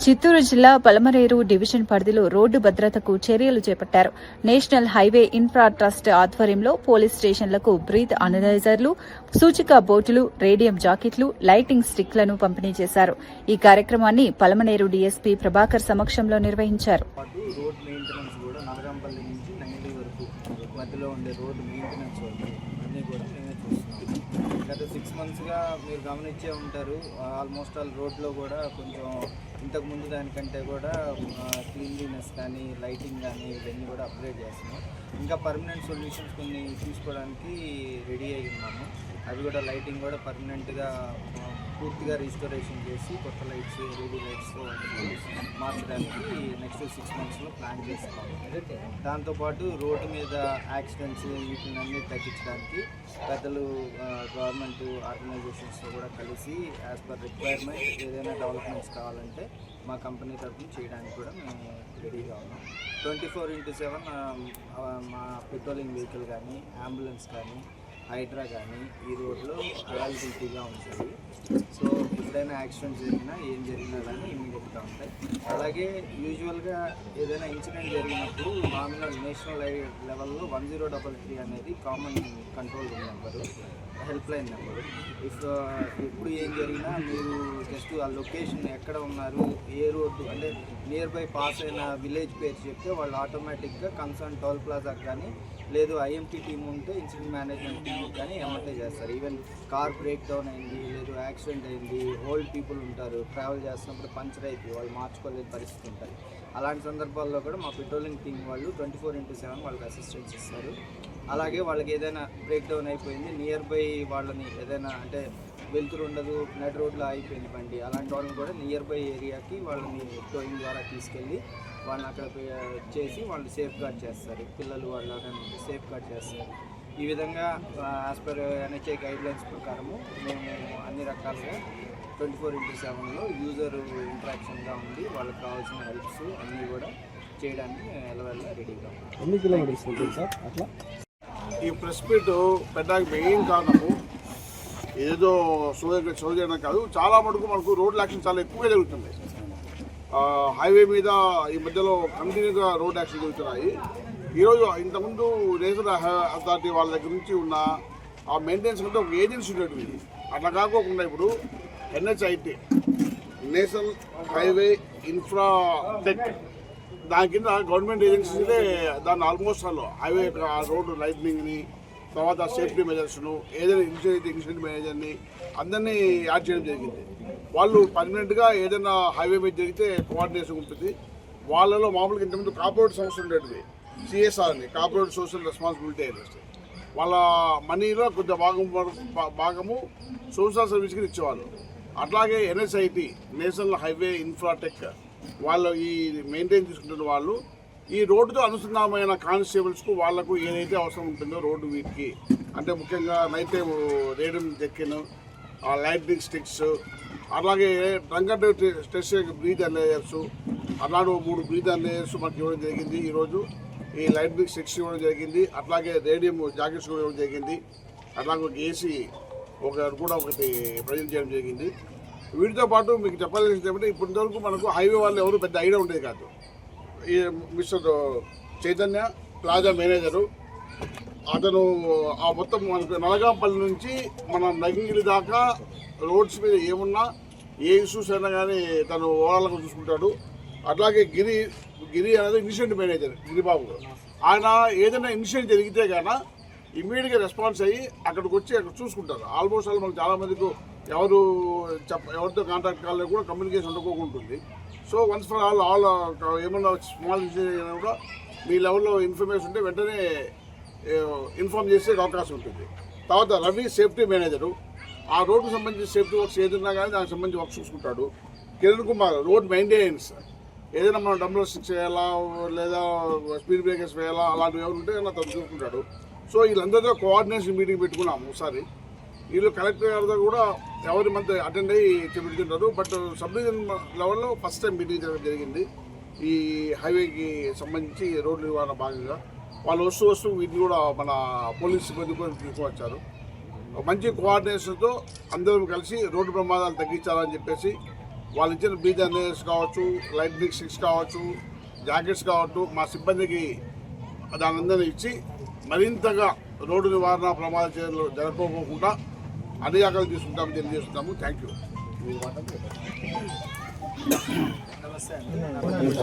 చిత్తూరు జిల్లా పలమనేరు డివిజన్ పరిధిలో రోడ్డు భద్రతకు చర్యలు చేపట్టారు. నేషనల్ హైవే ఇన్ఫ్రా ట్రస్ట్ ఆధ్వర్యంలో పోలీస్ స్టేషన్లకు బ్రీత్ అనలైజర్లు, సూచిక బోర్డులు, రేడియం జాకెట్లు, లైటింగ్ స్టిక్లను పంపిణీ చేశారు. ఈ కార్యక్రమాన్ని పలమనేరు డీఎస్పీ ప్రభాకర్ సమక్షంలో నిర్వహించారు. గత 6 monthsగా మీరు గమనించే ఉంటారు. ఆల్మోస్ట్ ఆల్ రోడ్లో కూడా కొంచెం ఇంతకుముందు దానికంటే కూడా క్లీన్లీనెస్ కానీ లైటింగ్ కానీ ఇవన్నీ కూడా అప్గ్రేడ్ చేస్తున్నాం. ఇంకా పర్మనెంట్ సొల్యూషన్స్ కొన్ని తీసుకోవడానికి రెడీ అయి ఉన్నాము. అవి కూడా లైటింగ్ కూడా పర్మనెంట్గా పూర్తిగా రీస్టోరేషన్ చేసి కొత్త లైట్స్, ఎల్ఈడి లైట్స్ మార్చడానికి నెక్స్ట్ 6 monthsలో ప్లాన్ చేసుకోవాలి. దాంతోపాటు రోడ్డు మీద యాక్సిడెంట్స్ వీటిని తగ్గించడానికి పెద్దలు గవర్నమెంట్ ఆర్గనైజేషన్స్తో కూడా కలిసి యాజ్ పర్ రిక్వైర్మెంట్ ఏదైనా డెవలప్మెంట్స్ కావాలంటే మా కంపెనీ తరఫున చేయడానికి కూడా మేము రెడీగా ఉన్నాం. 24/7 మా పెట్రోలింగ్ వెహికల్ కానీ, అంబులెన్స్ కానీ, హైడ్రా కానీ ఈ రోడ్లో అవైలబిలిటీగా ఉంటుంది. సో ఎప్పుడైనా యాక్సిడెంట్ జరిగినా ఏం జరిగినా కానీ ఇమీడియట్గా ఉంటాయి. అలాగే యూజువల్గా ఏదైనా ఇన్సిడెంట్ జరిగినప్పుడు నామినల్ నేషనల్ లెవెల్లో 1033 అనేది common control room number, help line number. ఎప్పుడు ఏం జరిగినా మీరు జస్ట్ ఆ లొకేషన్ ఎక్కడ ఉన్నారు, ఏ రోడ్డు అంటే నియర్ బై పాస్ అయిన విలేజ్ పేరు చెప్తే వాళ్ళు ఆటోమేటిక్గా కన్సర్న్ టోల్ ప్లాజాకి కానీ లేదు ఐఎంటీ టీమ్ ఉంటే ఇన్సిడెంట్ మేనేజ్మెంట్ టీమ్ కానీ ఎమ్మటే చేస్తారు. ఈవెన్ కార్ బ్రేక్ డౌన్ అయింది, లేదు యాక్సిడెంట్ అయింది, ఓల్డ్ పీపుల్ ఉంటారు, ట్రావెల్ చేస్తున్నప్పుడు పంచర్ అయిపోయి వాళ్ళు మార్చుకోలేని పరిస్థితి ఉంటుంది. అలాంటి సందర్భాల్లో కూడా మా పెట్రోలింగ్ టీం వాళ్ళు 24/7 వాళ్ళకి అసిస్టెన్స్ ఇస్తారు. అలాగే వాళ్ళకి ఏదైనా బ్రేక్ డౌన్ అయిపోయింది, నియర్ బై వాళ్ళని ఏదైనా అంటే వెళ్తురు ఉండదు, నెట్ రోడ్లో అయిపోయింది బండి, అలాంటి వాళ్ళని కూడా నియర్ బై ఏరియాకి వాళ్ళని టోయింగ్ ద్వారా తీసుకెళ్ళి వాళ్ళని అక్కడ చేసి వాళ్ళు సేఫ్ గార్డ్ చేస్తారు. పిల్లలు వాళ్ళని సేఫ్ గార్డ్ చేస్తారు. ఈ విధంగా యాజ్ పర్ ఎన్హెచ్ఐ గైడ్లైన్స్ ప్రకారము మేము అన్ని రకాలుగా 24/7లో యూజర్ ఇంట్రాక్షన్గా ఉంది. వాళ్ళకి కావాల్సిన హెల్ప్స్ అన్నీ కూడా చేయడానికి ఎలవెల్లా రెడీగా ఉంది. ఎన్ని కిలోమీటర్స్ ఉంటుంది సార్ అట్లా? ఈ ప్రెస్ మీట్ పెట్టడానికి మెయిన్ కారణము ఏదో షో చేయడం కాదు, చాలా మటుకు మనకు రోడ్ యాక్షన్ చాలా ఎక్కువగా జరుగుతుంది. హైవే మీద ఈ మధ్యలో కంటిన్యూగా రోడ్ యాక్షన్ జరుగుతున్నాయి. ఈరోజు ఇంతకుముందు నేషనల్ అథారిటీ వాళ్ళ దగ్గర నుంచి ఉన్న ఆ మెయింటెనెన్స్ అంటే ఒక ఏజెన్సీ ఉండేది. అట్లా కాకోకుండా ఇప్పుడు ఎన్హెచ్ఐటి, నేషనల్ హైవే ఇన్ఫ్రా టెక్, దాని కింద గవర్నమెంట్ ఏజెన్సీలే దాన్ని ఆల్మోస్ట్ హైవే రోడ్డు లైట్నింగ్ని, తర్వాత సేఫ్టీ మెజర్స్ను, ఏదైనా ఇన్సిడెంట్ మేనేజర్ని అందరినీ యాడ్ చేయడం జరిగింది. వాళ్ళు పర్మనెంట్గా ఏదైనా హైవే మీద జరిగితే కోఆర్డినేషన్ ఉంటుంది. వాళ్ళలో మామూలుగా ఇంతకుముందు కార్పొరేట్ సంస్థ ఉండేది, సిఎస్ఆర్ అని, కార్పొరేట్ సోషల్ రెస్పాన్సిబిలిటీ అనేది. వాళ్ళ మనీలో కొంత భాగము సోషల్ సర్వీస్కి ఇచ్చేవాళ్ళు. అట్లాగే ఎన్ఎస్ఐటి, నేషనల్ హైవే ఇన్ఫ్రాటెక్, వాళ్ళు ఈ మెయింటైన్ చేసుకుంటున్న వాళ్ళు ఈ రోడ్డుతో అనుసంధానమైన కానిస్టేబుల్స్కు వాళ్లకు ఏదైతే అవసరం ఉంటుందో రోడ్డు వీటికి అంటే ముఖ్యంగా నైట్ టైం రేడియం జెక్కిన్, లైటింగ్ స్టిక్స్, అలాగే drunk and stress breath analysers, అలాంటి 3 బ్రీత్ అనలైజర్స్ మనకి ఇవ్వడం జరిగింది. ఈరోజు ఈ లైటింగ్ స్టిక్స్ ఇవ్వడం జరిగింది. అట్లాగే రేడియం జాకెట్స్ కూడా ఇవ్వడం జరిగింది. అట్లాగే ఒక ఏసీ ఒకటి ప్రజెంట్ చేయడం జరిగింది. వీటితో పాటు మీకు చెప్పాల్సింది ఏమంటే ఇప్పటివరకు మనకు హైవే వాళ్ళు ఎవరు పెద్ద ఐడియా ఉండేది కాదు. ఈ మిస్టర్ చైతన్య ప్లాజా మేనేజరు, అతను ఆ మొత్తం మనకు నలగాంపల్లి నుంచి మన నగిగిరి దాకా రోడ్స్ మీద ఏమున్నా ఏ ఇష్యూస్ అయినా కానీ తను ఓవరాల్గా చూసుకుంటాడు. అట్లాగే గిరి అనేది ఇన్సిడెంట్ మేనేజర్ గిరిబాబు, ఆయన ఏదైనా ఇన్సిడెంట్ జరిగితే కానీ ఇమ్మీడియట్గా రెస్పాన్స్ అయ్యి అక్కడికి వచ్చి అక్కడ చూసుకుంటారు. ఆల్మోస్ట్ ఆల్ మనకు చాలామందికి ఎవరితో కాంటాక్ట్ కాలేదు కూడా కమ్యూనికేషన్ ఉండకోకుంటుంది. సో వన్స్ ఫర్ ఆల్ ఏమన్నా స్మాల్ ఇన్సిడెంట్ కూడా మీ లెవెల్లో ఇన్ఫర్మేషన్ ఉంటే వెంటనే ఇన్ఫార్మ్ చేసే అవకాశం ఉంటుంది. తర్వాత రవి సేఫ్టీ మేనేజరు, ఆ రోడ్డుకు సంబంధించి సేఫ్టీ వర్క్స్ ఏదైనా కానీ దానికి సంబంధించి వర్క్ చూసుకుంటాడు. కిరణ్ కుమార్ రోడ్ మెయింటెనెన్స్, ఏదైనా మనం డంబుల్ స్టిక్స్ వేయాలా లేదా స్పీడ్ బ్రేకర్స్ వేయాలా అలాంటివి ఎవరు ఉంటే తను చూసుకుంటాడు. సో వీళ్ళందరితో కోఆర్డినేషన్ మీటింగ్ పెట్టుకున్నాము ఒకసారి. వీళ్ళు కలెక్టర్ గారితో కూడా ఎవరి మంత్ అటెండ్ అయ్యి పెడుతుంటారు. బట్ సబ్ డివిజన్ లెవెల్లో ఫస్ట్ టైం మీటింగ్ జరిగింది ఈ హైవేకి సంబంధించి రోడ్డు నిర్వహణ భాగంగా. వాళ్ళు వస్తూ వీటిని కూడా మన పోలీస్ సిబ్బంది కూడా తీసుకువచ్చారు. మంచి కోఆర్డినేషన్తో అందరం కలిసి రోడ్డు ప్రమాదాలు తగ్గించాలని చెప్పేసి వాళ్ళు ఇచ్చిన బ్రీత్ అవేర్నెస్ కావచ్చు, లైట్ స్టిక్స్ కావచ్చు, జాకెట్స్ కావచ్చు, మా సిబ్బందికి దాని అందరినీ ఇచ్చి మరింతగా రోడ్డు నివారణ ప్రమాద చర్యలు జరగకోకుండా అన్ని జాగ్రత్తలు తీసుకుంటామని తెలియజేస్తున్నాము. Thank you. నమస్తే అండి.